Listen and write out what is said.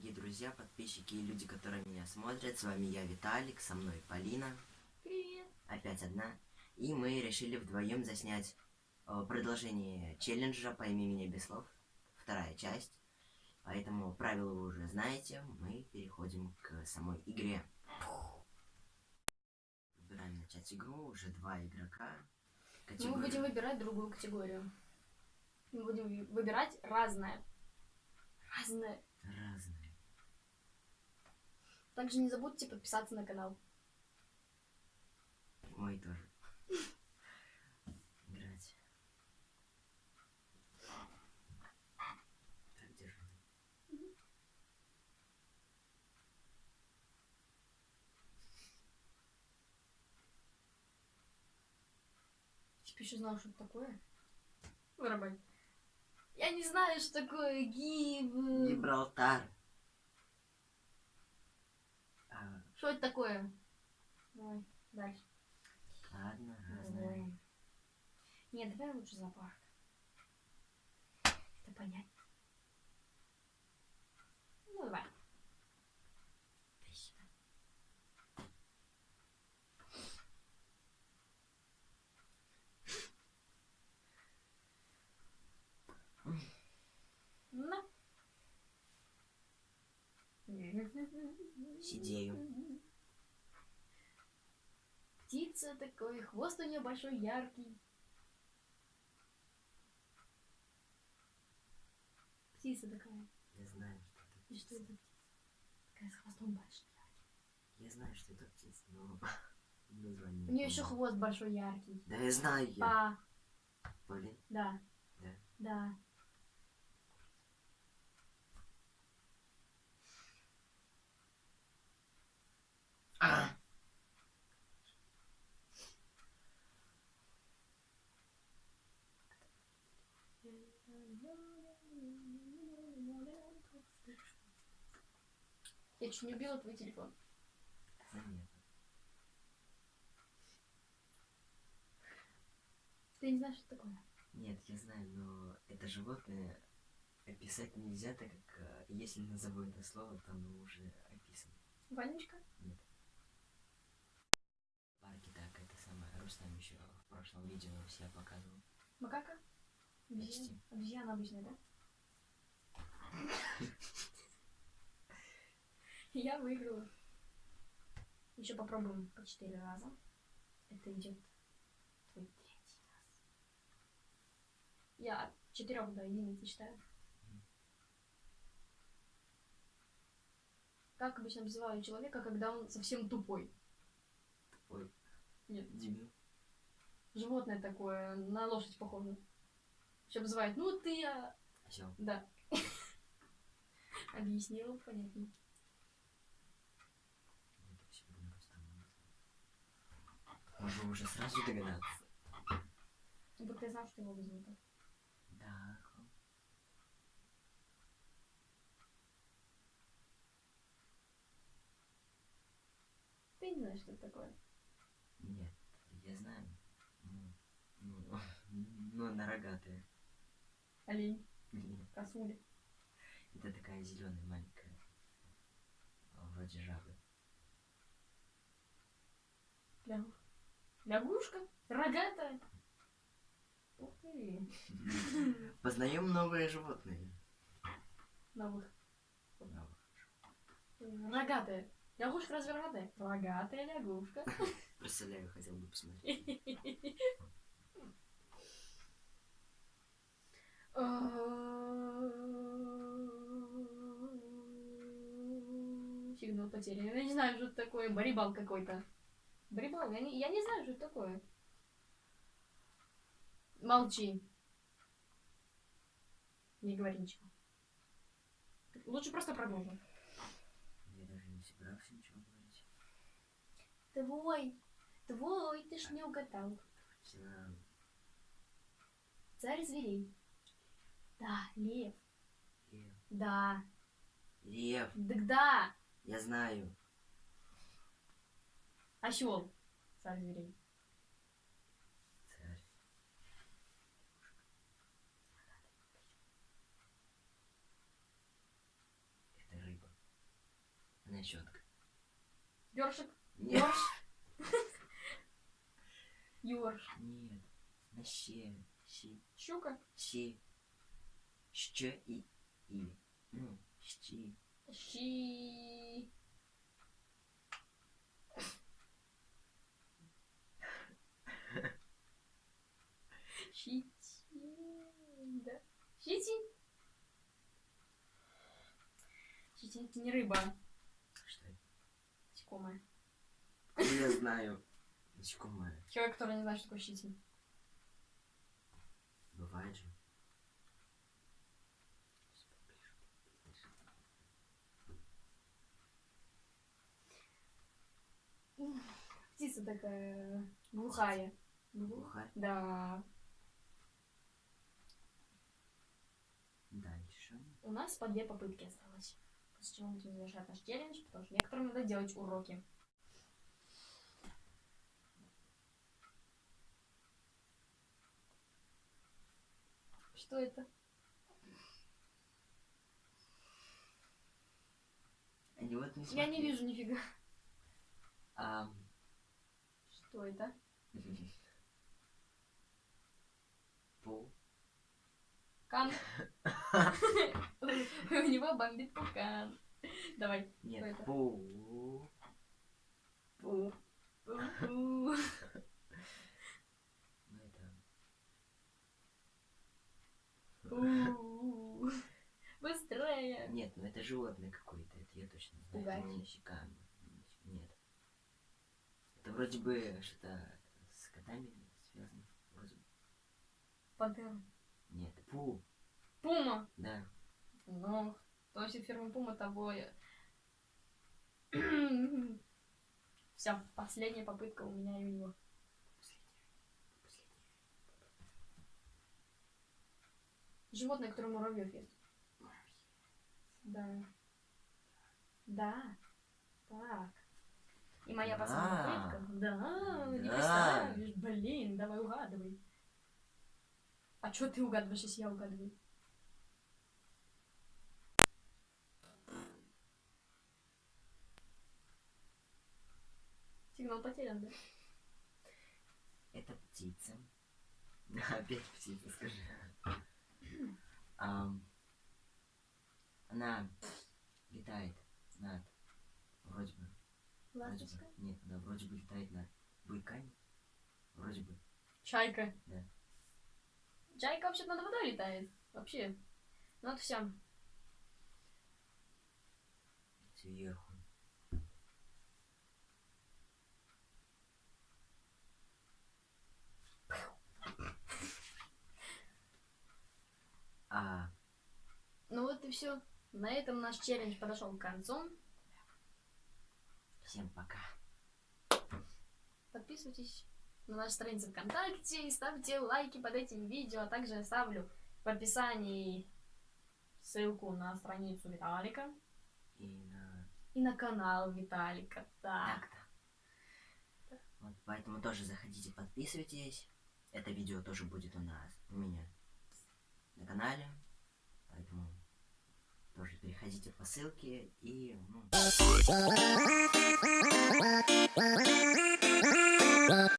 дорогие друзья, подписчики и люди, которые меня смотрят. С вами я, Виталик, со мной Полина. Привет. Опять одна. И мы решили вдвоем заснять продолжение челленджа «Пойми меня без слов». Вторая часть. Поэтому правила вы уже знаете. Мы переходим к самой игре. Выбираем начать игру. Уже 2 игрока. Мы будем выбирать другую категорию. Мы будем выбирать разное. Разное. Также не забудьте подписаться на канал. Мой тоже. Играть. Так, держи. Теперь еще знал, что это такое. Вырубай. Я не знаю, что такое Гибралтар. Что это такое? Давай, дальше. Ладно, разное. Нет, давай лучше зоопарк. Это понятно. Ну, давай. На. Сидею. Птица такой, хвост у нее большой, яркий. Птица такая. Я знаю, что это И птица. что это птица? Такая с хвостом большой, яркий. Я знаю, что это птица, но название. У нее еще хвост большой, яркий. Да я знаю я. Блин. Да. Да. Да. Я чуть не убила твой телефон. Понятно. Ты не знаешь, что такое? Нет, я знаю, но это животное описать нельзя, так как если назову это слово, то оно уже описано. Ванечка? Нет. В парке так, это самое. Рустам еще в прошлом видео себя показывал. Макака? Почти. Обезьяна обычная, да? Я выиграла. Еще попробуем по 4 раза. Это идет твой 3-й раз. Я от 4 до 11 считаю. Как обычно обзывают человека, когда он совсем тупой? Тупой. Нет. Дебил. Животное такое, на лошадь похоже. Еще обзывают, ну ты... Осел. Да. Объяснила, понятнее. Можно уже сразу догадаться. Вот ты знал, что его вызовут. Да. Ты не знаешь, что это такое? Нет, я знаю. Ну, она рогатая. Олень. Нет. Косуля. Это такая зеленая маленькая. Вроде жабы. Лягушка? Рогатая? Ух ты. Познаем новые животные. Новых. Рогатая. Лягушка разве рогатая? Рогатая лягушка. Представляю, хотел бы посмотреть. Сигнал потерян. Я не знаю, что это такое. Барибал какой-то. Барибал? Я не знаю, что это такое. Молчи. Не говори ничего. Лучше просто продолжим. Я даже не собирался ничего говорить. Твой, ты ж не угадал. Царь зверей. Да, лев. Лев. Да. Лев. Да. Я знаю. Осел. Царь зверей. Царь. Это рыба. зубная щетка. Ёршик. Нет. Ёрш. Ёрш. Нет. На щи. Щука. Щи. Щ и и. Ну, щи. Щи. Щетин. Да. Щетин. Щетин это не рыба. Что это? Насекомое. Я знаю. Насекомое. Человек, который не знает, что такое щетин. Бывает же. Птица такая глухая. Глухарь. Да. Дальше. У нас по 2 попытки осталось. После чего будем завершать наш челлендж, потому что некоторым надо делать уроки. Что это? Они вот не Я не смотрели. вижу нифига. А, Что это? Пу. Кан. У него бомбит пукан. Давай. Что Нет, это? пу. Пу. У-у. Ну это... У-у. Быстрее. Нет, ну это животное какое-то, это я точно знаю. Пугай. Это не насекомое. Нет. Это вроде бы что-то с котами связано. Вроде бы. Пантера. Нет, пу. Пума. Да. Ну, кто носит фирму Пума, того я... Все, последняя попытка у меня и у него. Животное, которое муравьев ест. Да. Да. Так. И моя последняя попытка. Да, не Да. представишь. Блин, давай угадывай. А что ты угадываешь, если я угадываю? Сигнал потерян, да? Это птица. Опять птица, скажи. Она летает над... Вроде бы. Ласточка. Нет, она вроде бы летает над буйками. Вроде бы. Чайка. Да. Чайка вообще-то над водой летает. Вообще. Ну это все. Сверху. Ну вот и все. На этом наш челлендж подошел к концу. Всем пока. Подписывайтесь на нашу страницу ВКонтакте и ставьте лайки под этим видео. А также я ставлю в описании ссылку на страницу Виталика. И на канал Виталика. Так. Вот, поэтому тоже заходите, подписывайтесь. Это видео тоже будет у меня на канале. Поэтому тоже переходите по ссылке и...